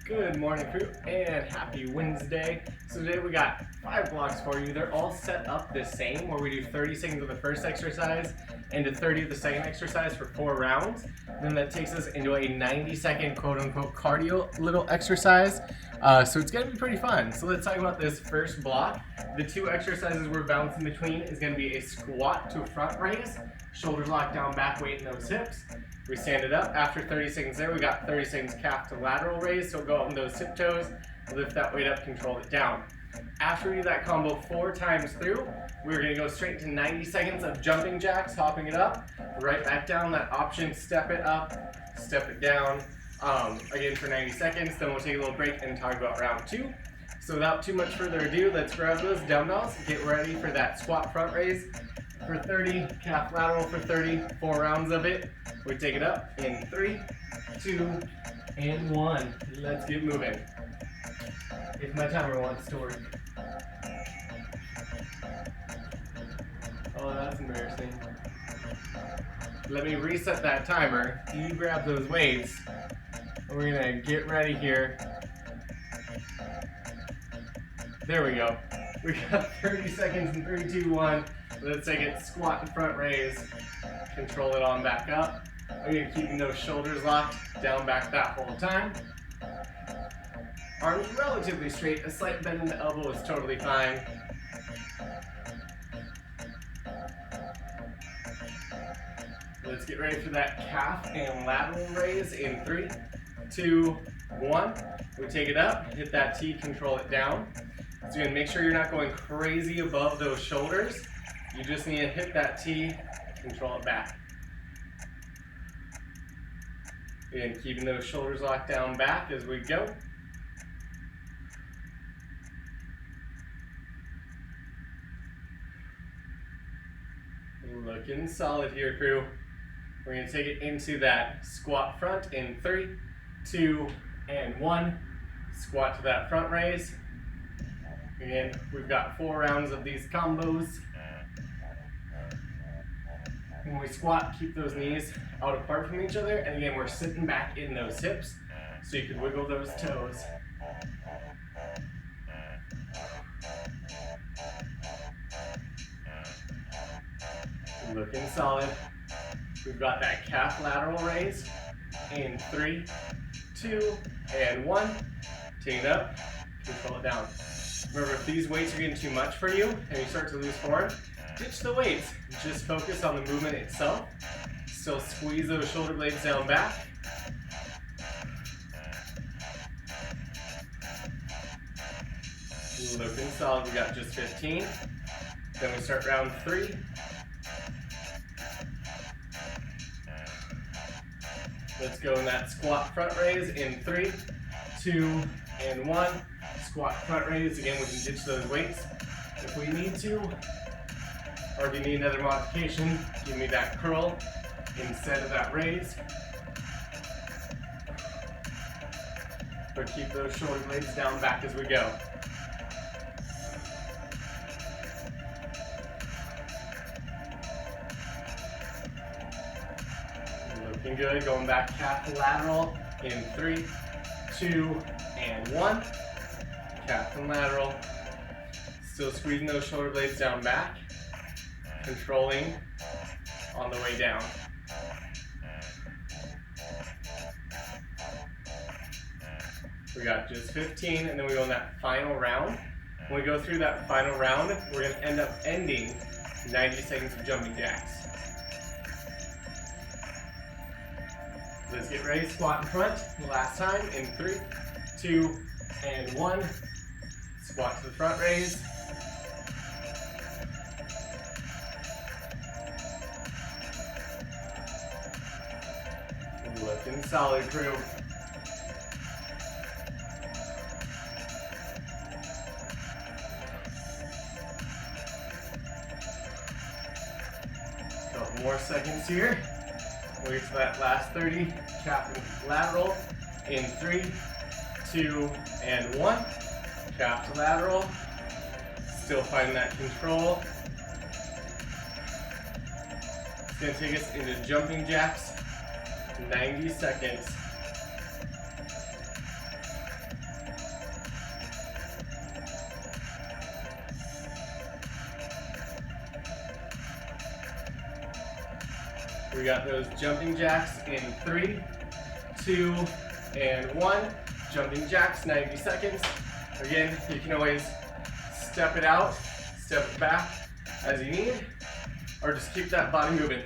Good morning, crew, and happy Wednesday. So today we got 5 blocks for you. They're all set up the same, where we do 30 seconds of the first exercise and to 30 of the second exercise for 4 rounds. Then that takes us into a 90-second quote-unquote cardio little exercise. So it's gonna be pretty fun. So let's talk about this first block. The 2 exercises we're bouncing between is gonna be a squat to a front raise, shoulders locked down, back weight in those hips. We stand it up. After 30 seconds there, we got 30 seconds calf to lateral raise. So go up on those hip toes, lift that weight up, control it down. After we do that combo 4 times through, we're gonna go straight to 90 seconds of jumping jacks, hopping it up, right back down. That option, step it up, step it down, again for 90 seconds. Then we'll take a little break and talk about round 2. So without too much further ado, let's grab those dumbbells, get ready for that squat front raise for 30, calf lateral for 30, 4 rounds of it. We take it up in 3, 2, and 1. Let's get moving. If my timer wants to work. Oh, that's embarrassing. Let me reset that timer. You grab those weights. We're gonna get ready here. There we go. We got 30 seconds in 3, 2, 1. Let's take it squat and front raise. Control it on back up. Again, keeping those shoulders locked, down back that whole time. Arms relatively straight. A slight bend in the elbow is totally fine. Let's get ready for that calf and lateral raise in 3, 2, 1. We take it up, hit that T, control it down. So again, make sure you're not going crazy above those shoulders. You just need to hit that T, control it back. Again, keeping those shoulders locked down back as we go. Looking solid here, crew. We're going to take it into that squat front in 3, 2, and 1. Squat to that front raise. Again, we've got 4 rounds of these combos. When we squat, keep those knees out apart from each other. And again, we're sitting back in those hips, so you can wiggle those toes. Looking solid. We've got that calf lateral raise in 3, 2, and 1. Take it up, control it down. Remember, if these weights are getting too much for you and you start to lose form, ditch the weights. Just focus on the movement itself. Still squeeze those shoulder blades down back. Looking solid. We got just 15. Then we start round 3. Let's go in that squat front raise in 3, 2, and 1. Squat front raise. Again, we can ditch those weights if we need to. Or if you need another modification, give me that curl instead of that raise. But keep those shoulder blades down back as we go. Looking good. Going back calf lateral in 3, 2, and 1. Calf and lateral. Still squeezing those shoulder blades down back. Controlling on the way down. We got just 15, and then we go in that final round. When we go through that final round, we're going to end up ending 90 seconds of jumping jacks. Let's get ready, squat in front, last time, in 3, 2, and 1. Squat to the front raise. Looking solid, crew. Couple more seconds here. Wait for that last 30. Calf and lateral in 3, 2, and 1. Calf to lateral. Still finding that control. It's going to take us into jumping jacks. 90 seconds. We got those jumping jacks in 3, 2, and 1. Jumping jacks, 90 seconds. Again, you can always step it out, step it back as you need, or just keep that body moving.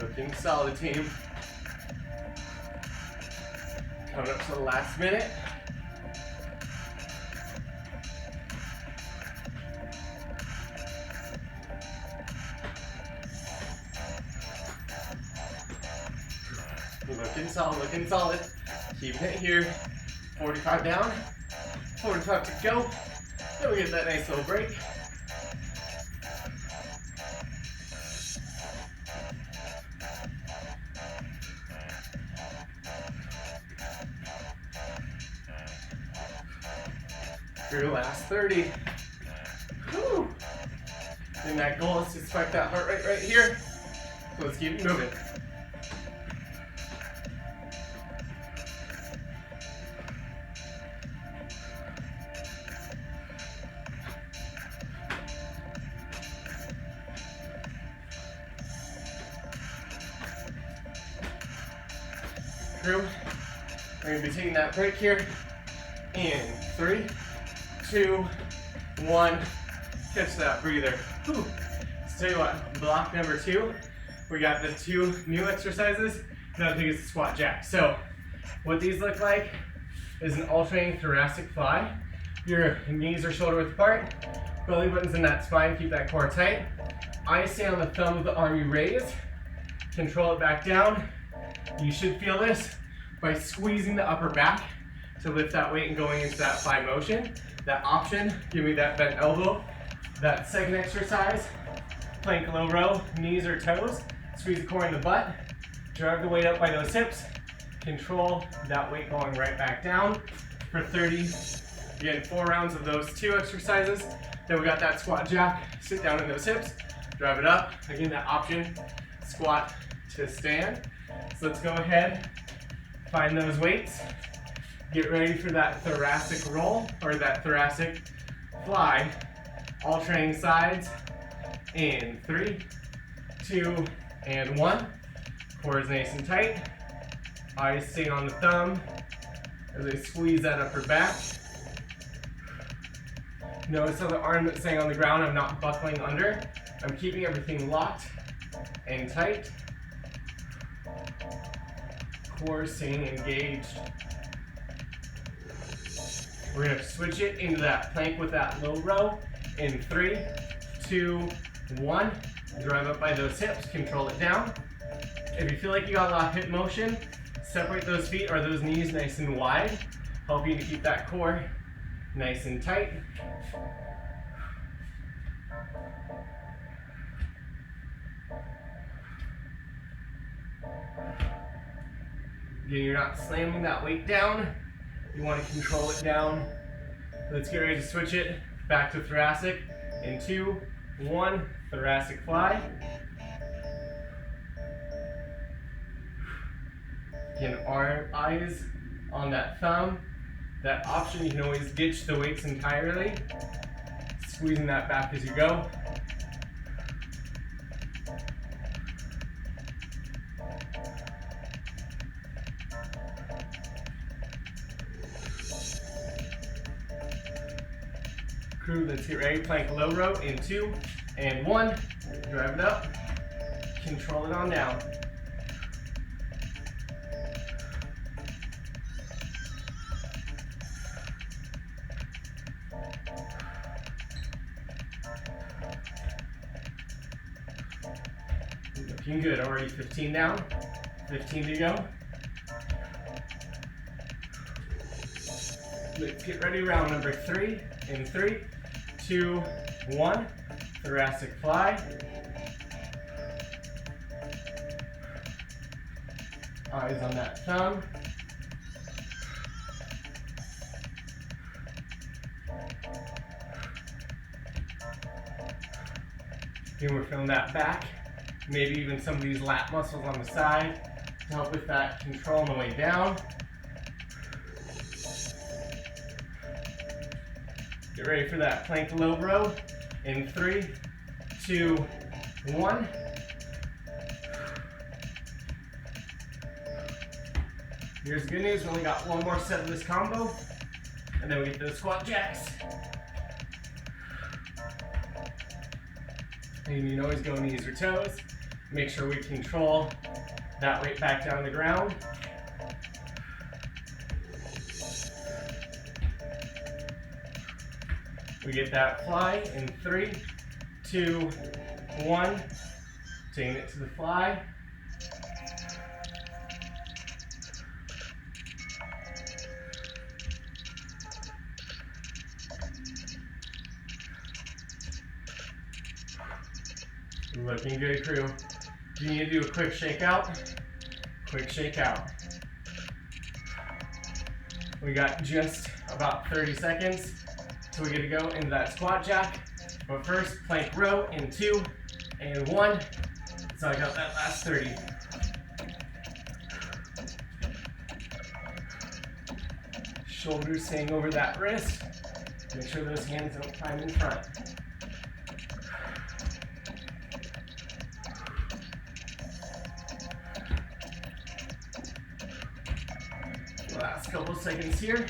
Looking solid, team. Coming up to the last minute. Looking solid, looking solid. Keeping it here. 45 down, 45 to go. Then we get that nice little break. Your last 30. Whew. And that goal is to spike that heart rate right here. So let's keep it moving. Crew, we're going to be taking that break here in 3, 2, 1, catch that breather. Whew. So tell you what, block number 2, we got the 2 new exercises. Now take is the squat jack. So what these look like is an alternating thoracic fly. Your knees are shoulder width apart, belly button's in that spine, keep that core tight. Eyes stay on the thumb of the arm you raise, control it back down. You should feel this by squeezing the upper back to lift that weight and going into that fly motion. That option, give me that bent elbow. That second exercise, plank low row, knees or toes. Squeeze the core in the butt. Drive the weight up by those hips. Control that weight going right back down for 30. Again, 4 rounds of those 2 exercises. Then we got that squat jack. Sit down in those hips. Drive it up. Again, that option, squat to stand. So let's go ahead, find those weights, get ready for that thoracic roll or that thoracic fly, alternating sides in 3, 2, and 1. Core is nice and tight, eyes staying on the thumb as I squeeze that upper back. Notice how the arm that's staying on the ground, I'm not buckling under, I'm keeping everything locked and tight. Core staying engaged. We're going to switch it into that plank with that low row in 3, 2, 1. Drive up by those hips, control it down. If you feel like you got a lot of hip motion, separate those feet or those knees nice and wide, help you to keep that core nice and tight. Again, you're not slamming that weight down. You want to control it down. Let's get ready to switch it back to thoracic in 2, 1, thoracic fly. Again, eyes on that thumb. That option, you can always ditch the weights entirely. Squeezing that back as you go. Crew, let's get ready. Plank low row in 2 and 1. Drive it up. Control it on down. Looking good. Already 15 down. 15 to go. Let's get ready. Round number 3 in 3, 2, 1. Thoracic fly. Eyes on that thumb. Again, we're feeling that back. Maybe even some of these lat muscles on the side. to help with that control on the way down. Get ready for that plank low row in 3, 2, 1. Here's the good news, we only got one more set of this combo, and then we get those squat jacks. And you can always go knees or toes. Make sure we control that weight back down the ground. We get that fly in 3, 2, 1. Taking it to the fly. Looking good, crew. Do you need to do a quick shakeout? Quick shakeout. We got just about 30 seconds till we get to go into that squat jack. But first, plank row in 2 and 1. So I got that last 30. Shoulders staying over that wrist. Make sure those hands don't climb in front. Last couple seconds here.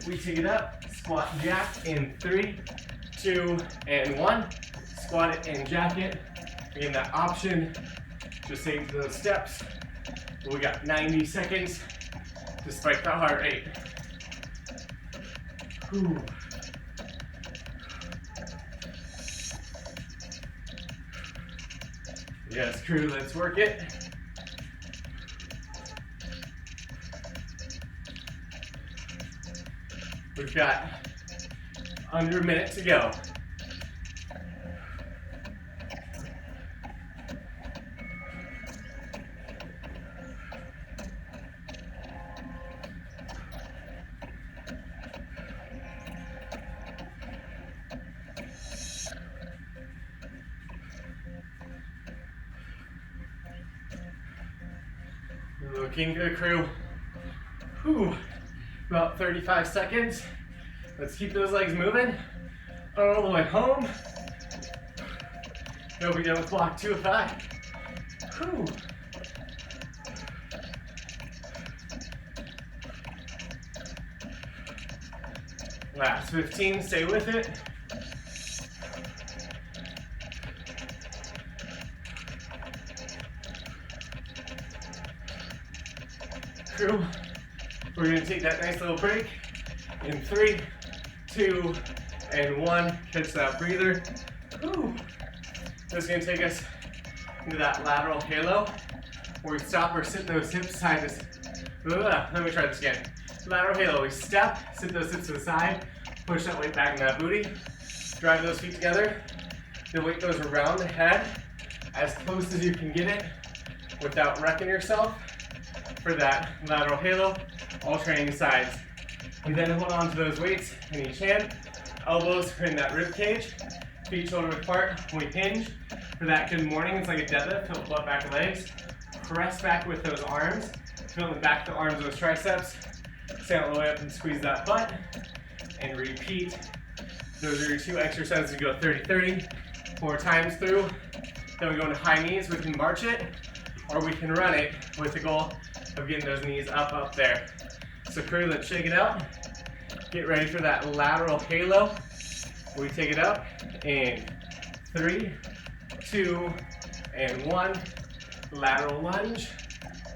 We take it up, squat jack in 3, 2, and 1. Squat it and jack it. Again, that option, just take those steps. We got 90 seconds to spike the heart rate. Whew. Yes, crew, let's work it. We've got under a minute to go. Looking good, crew. Whew. About 35 seconds. Let's keep those legs moving. All the way home. They'll be done with block 2 of 5. Whew. Last 15, stay with it. Crew, we're gonna take that nice little break in 3, 2, and 1. Catch that breather. Whew. This is gonna take us into that lateral halo, where we stop or sit those hips side to side. Let me try this again. Lateral halo, we step, sit those hips to the side, push that weight back in that booty, drive those feet together. The weight goes around the head, as close as you can get it, without wrecking yourself. For that lateral halo, alternating sides. And then hold on to those weights in each hand. Elbows are in that rib cage. Feet shoulder width apart. We hinge. For that good morning, it's like a deadlift. Tilt butt back legs. Press back with those arms. Feel the back of the arms, those triceps. Stand all the way up and squeeze that butt. And repeat. Those are your 2 exercises. You go 30-30, 4 times through. Then we go into high knees. We can march it, or we can run it with the goal of getting those knees up there. So crew, let's shake it out. Get ready for that lateral halo. We take it up in 3, 2, and 1. Lateral lunge.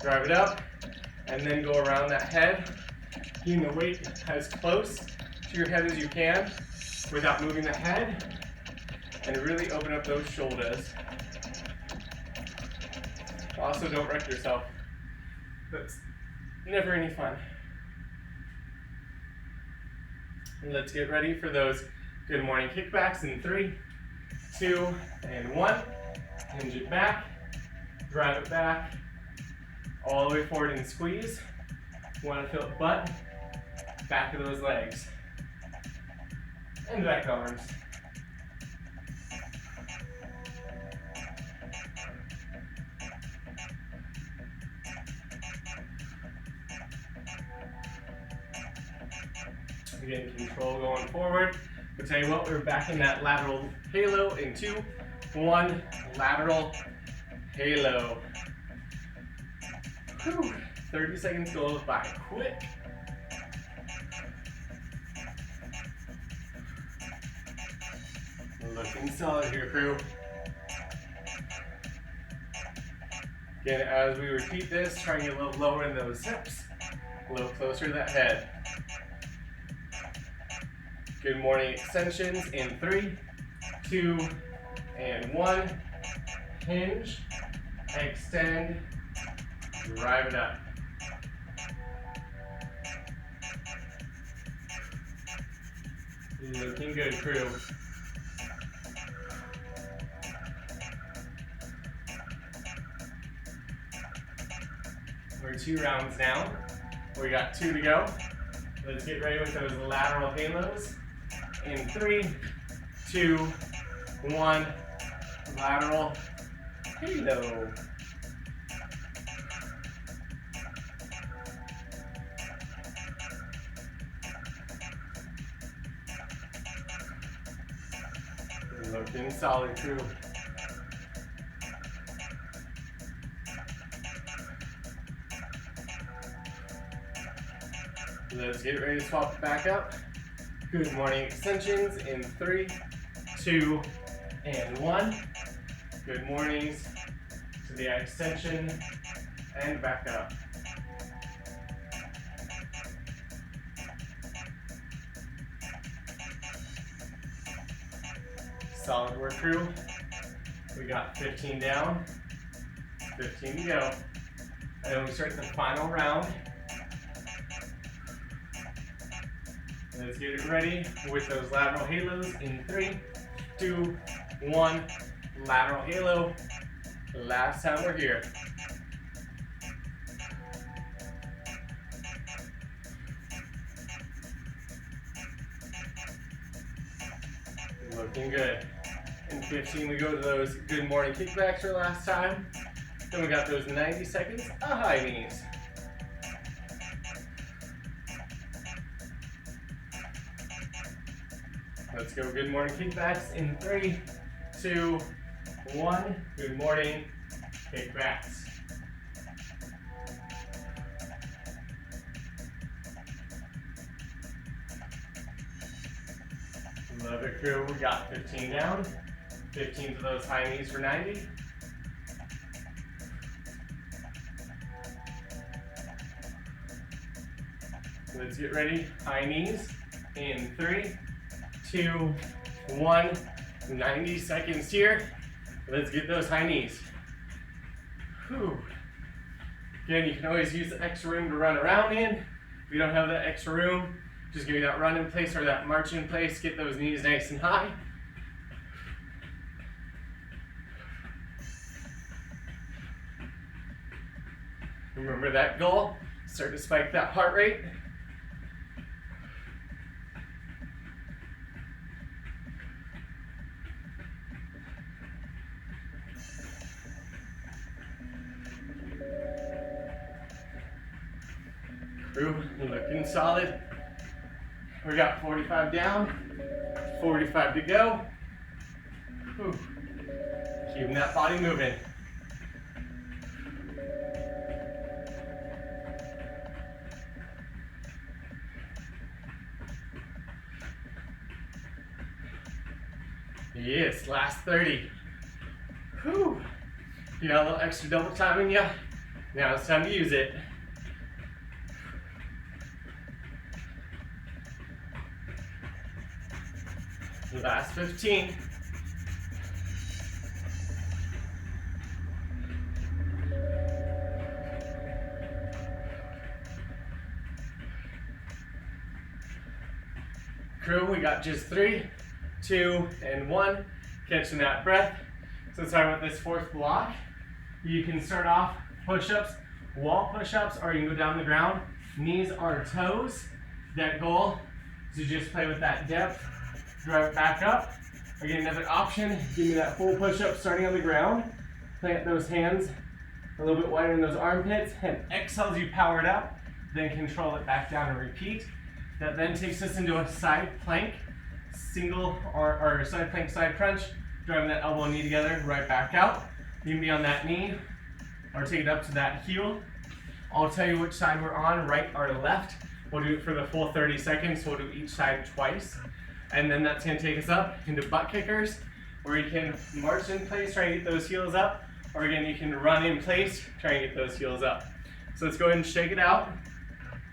Drive it up, and then go around that head. Keeping the weight as close to your head as you can without moving the head. And really open up those shoulders. Also, don't wreck yourself. That's never any fun. And let's get ready for those good morning kickbacks in 3, 2, and 1. Hinge it back, drive it back, all the way forward and squeeze. Want to feel the butt, back of those legs, and back arms. Again, control going forward. I'll tell you what, we're back in that lateral halo in 2, 1, lateral halo. Whew. 30 seconds goes by quick. Looking solid here, crew. Again, as we repeat this, try and get a little lower in those hips, a little closer to that head. Good morning extensions in 3, 2, and 1. Hinge, extend, drive it up. Looking good, crew. We're 2 rounds now. We got 2 to go. Let's get ready with those lateral halos. In 3, 2, 1, lateral halo. Looking solid, crew. Let's get ready to swap it back up. Good morning extensions in 3, 2, and 1. Good mornings to the extension and back up. Solid work, crew. We got 15 down, 15 to go. And then we start the final round. Let's get it ready with those lateral halos in 3, 2, 1, lateral halo. Last time we're here. Looking good. In 15, we go to those good morning kickbacks for last time. Then we got those 90 seconds of high knees. Let's go good morning kickbacks in 3, 2, 1. Good morning kickbacks. Love it, crew. We got 15 down, 15 to those high knees for 90. Let's get ready. High knees in 3, 2, 1. 90 seconds here. Let's get those high knees. Whew. Again, you can always use the extra room to run around in. If you don't have that extra room, just give me that run in place or that march in place. Get those knees nice and high. Remember that goal. Start to spike that heart rate. Crew, looking solid. We got 45 down, 45 to go. Whew. Keeping that body moving. Yes, last 30. Whew. You got a little extra double time in you. Now it's time to use it. Last 15. Crew, we got just 3, 2, and 1. Catching that breath. So let's start with this 4th block. You can start off push-ups, wall push-ups, or you can go down the ground. Knees or toes. That goal is to just play with that depth. Drive it back up. Again, another option, give me that full push-up starting on the ground. Plant those hands a little bit wider in those armpits, and exhale as you power it up, then control it back down and repeat. That then takes us into a side plank, single or side plank, side crunch, driving that elbow and knee together, right back out. You can be on that knee or take it up to that heel. I'll tell you which side we're on, right or left. We'll do it for the full 30 seconds, so we'll do each side twice. And then that's gonna take us up into butt kickers, where you can march in place, try and get those heels up, or again, you can run in place, try and get those heels up. So let's go ahead and shake it out.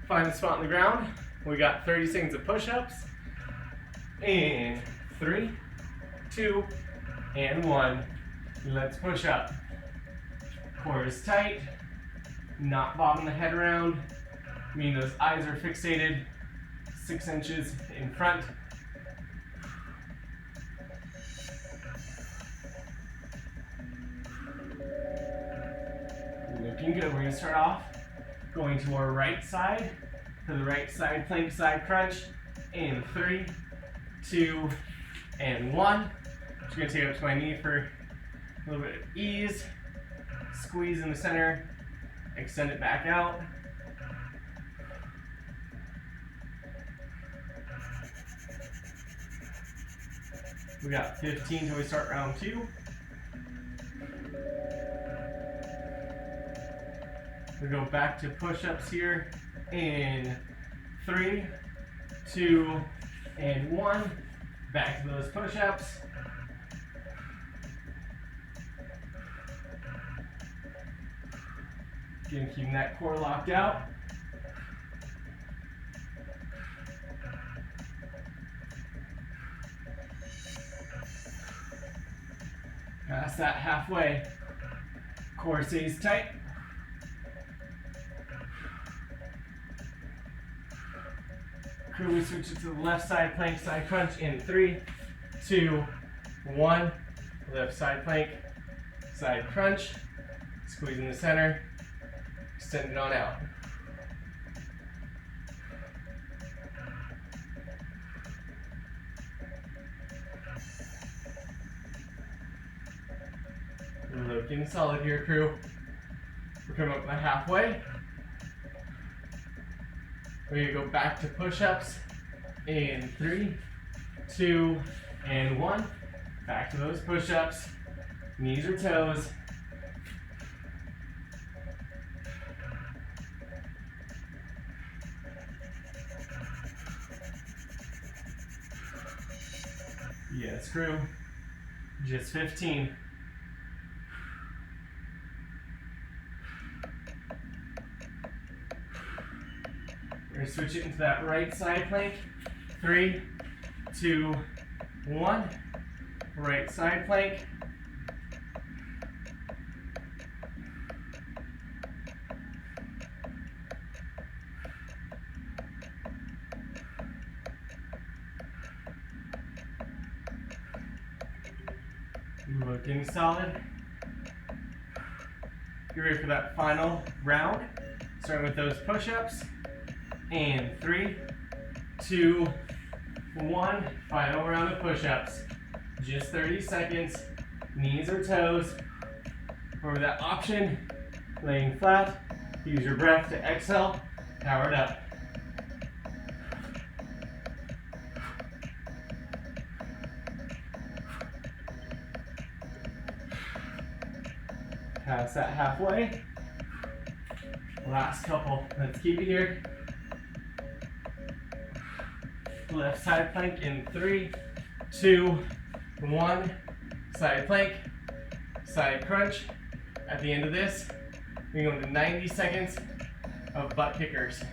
Find the spot on the ground. We got 30 seconds of push-ups. In 3, 2, and 1. Let's push up. Core is tight, not bobbing the head around, meaning those eyes are fixated 6 inches in front. Looking good. We're going to start off going to our right side, to the right side plank, side crunch. In 3, 2, and 1. Just going to take it up to my knee for a little bit of ease. Squeeze in the center, extend it back out. We got 15 till we start round 2. We go back to push-ups here in 3, 2, and 1. Back to those push-ups. Again, keeping that core locked out. Past that halfway. Core stays tight. Crew, we switch it to the left side plank, side crunch in 3, 2, 1. Left side plank, side crunch. Squeeze in the center. Extend it on out. Looking solid here, crew. We're coming up to halfway. We're gonna go back to push-ups in 3, 2, and 1. Back to those push-ups. Knees or toes. Yes, crew. Just 15. We're gonna switch it into that right side plank. 3, 2, 1. Right side plank. Looking solid. Get ready for that final round. Starting with those push-ups. And 3, 2, 1. Final round of push-ups. Just 30 seconds. Knees or toes. Remember that option. Laying flat. Use your breath to exhale. Power it up. Pass that halfway. Last couple. Let's keep it here. Left side plank in 3, 2, 1. Side plank. Side crunch. At the end of this, we go into 90 seconds of butt kickers.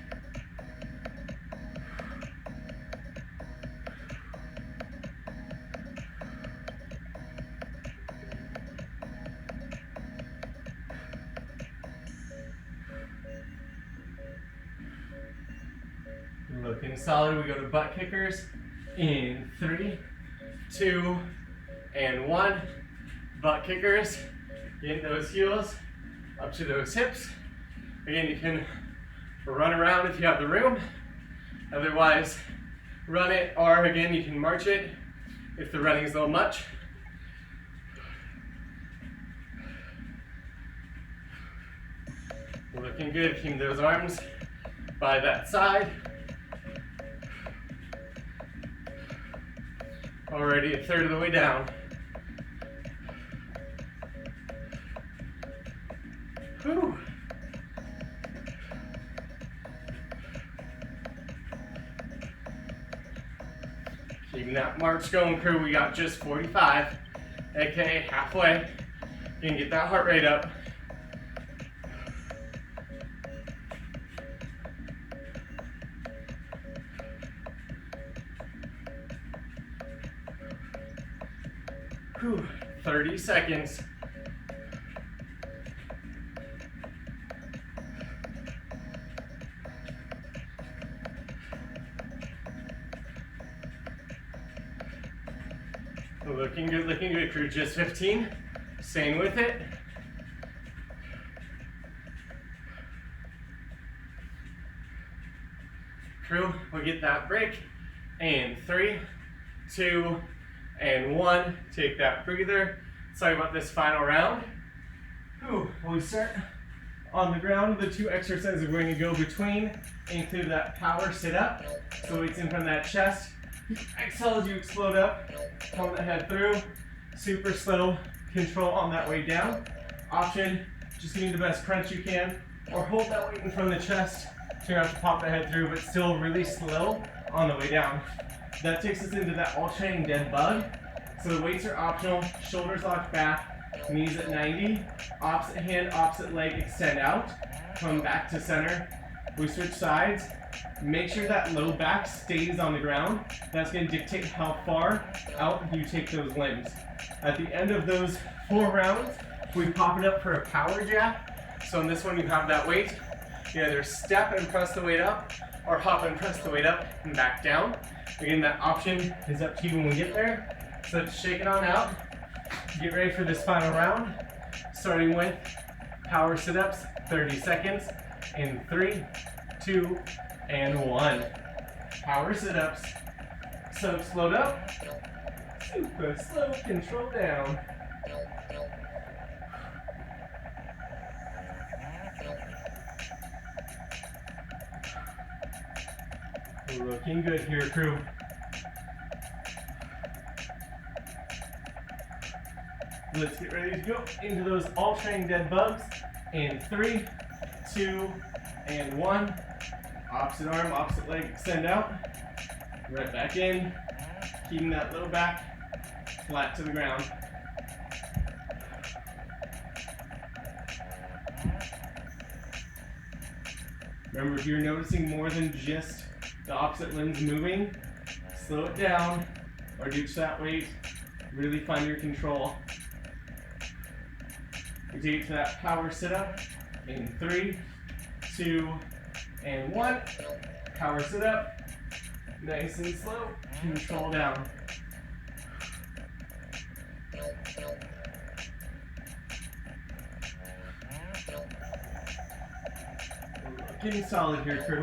Looking solid. We go to butt kickers in 3, 2, and 1. Butt kickers. Get those heels up to those hips. Again, you can run around if you have the room. Otherwise, run it, or again, you can march it if the running is a little much. Looking good. Keep those arms by that side. Already a third of the way down. Whew. Keeping that march going, crew. We got just 45, aka halfway. You can get that heart rate up. Whew. 30 seconds. Looking good, crew. Just 15. Staying with it. Crew, we'll get that break. And 3, 2, and 1. Take that breather. Sorry about this final round. Whew. We start on the ground. The 2 exercises we're going to go between include that power sit up. So weights in from that chest. Exhale as you explode up. Pull the head through. Super slow control on that way down. Option, just getting the best crunch you can. Or hold that weight in front of the chest. So you don't have to pop the head through, but still really slow on the way down. That takes us into that alternating dead bug. So the weights are optional. Shoulders locked back. Knees at 90. Opposite hand, opposite leg extend out. Come back to center. We switch sides. Make sure that low back stays on the ground. That's going to dictate how far out you take those limbs. At the end of those 4 rounds, we pop it up for a power jack. So in this one, you have that weight. You either step and press the weight up, or hop and press the weight up and back down. Again, that option is up to you when we get there. So let's shake it on out. Get ready for this final round. Starting with power sit-ups, 30 seconds in 3, 2, and 1. Power sit-ups. So slowed up. Super slow, control down. Looking good here, crew. Let's get ready to go into those alternating dead bugs in 3, 2, and 1. Opposite arm, opposite leg, extend out. Right back in. Keeping that low back flat to the ground. Remember, if you're noticing more than just the opposite limbs moving, slow it down, or reduce that weight. Really find your control. We take it to that power sit-up in 3, 2, and 1. Power sit-up. Nice and slow. Control down. Looking solid here, crew.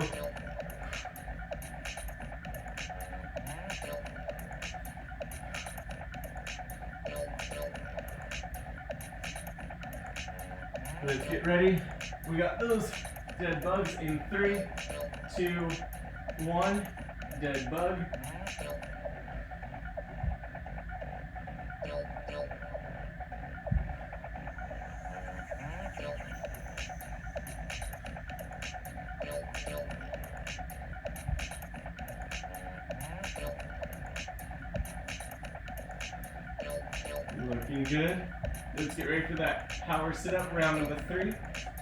Let's get ready. We got those dead bugs in 3, 2, 1. Dead bug. Looking good. Let's get ready for that power sit-up, round number 3.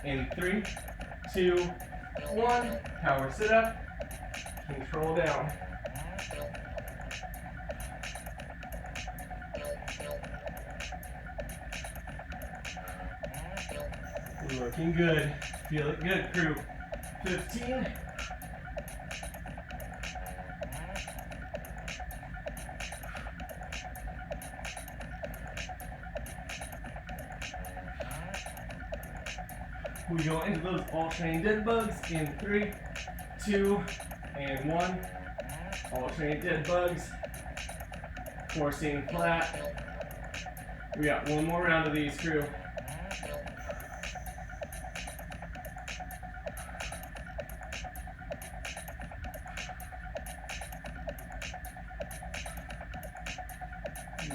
In 3, 2, 1. Power sit-up. Control down. Looking good. Feel it good, crew. 15. We go into those alternating dead bugs in 3, 2, and 1. Alternate dead bugs. Forcing flat. We got one more round of these, crew.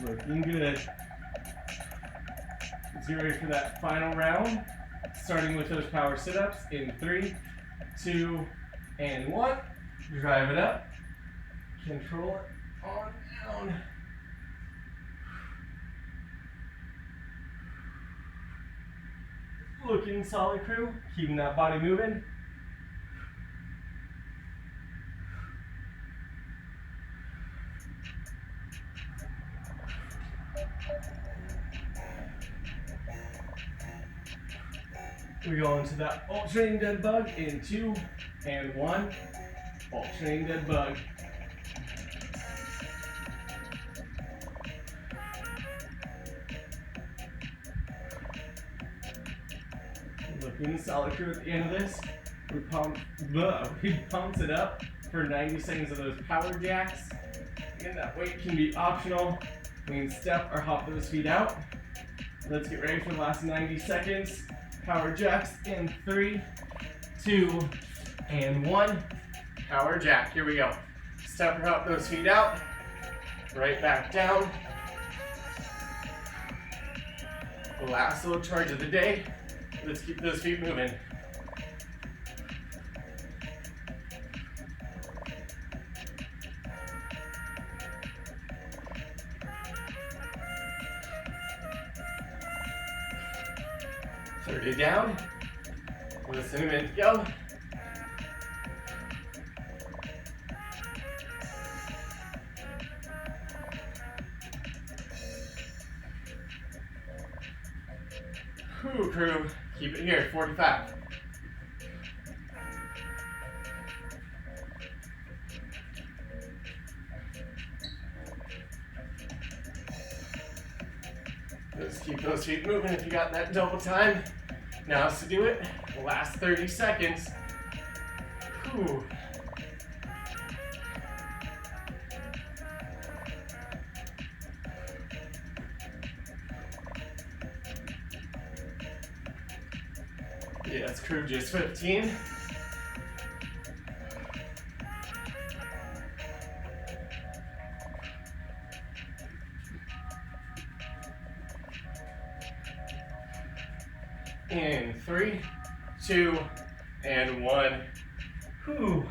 Looking good. Let's get ready for that final round. Starting with those power sit-ups in 3, 2, and 1. Drive it up. Control it on down. Looking solid, crew. Keeping that body moving. We go into that alternating dead bug in 2 and 1. Alternating dead bug. Looking solid, crew. At the end of this, we pumps it up for 90 seconds of those power jacks. Again, that weight can be optional. We can step or hop those feet out. Let's get ready for the last 90 seconds. Power jacks in 3, 2, and 1. Power jack. Here we go. Step or hop those feet out. Right back down. Last little charge of the day. Let's keep those feet moving. It down. Less than a minute to go. Whew, crew. Keep it here, 45. Let's keep those feet moving if you got that double time. Now to do it, last 30 seconds. Whew. Yes, crew, just 15. In 3, 2, and 1. Whew.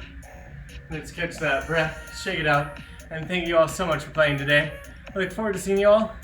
Let's catch that breath, shake it out, and thank you all so much for playing today. I look forward to seeing you all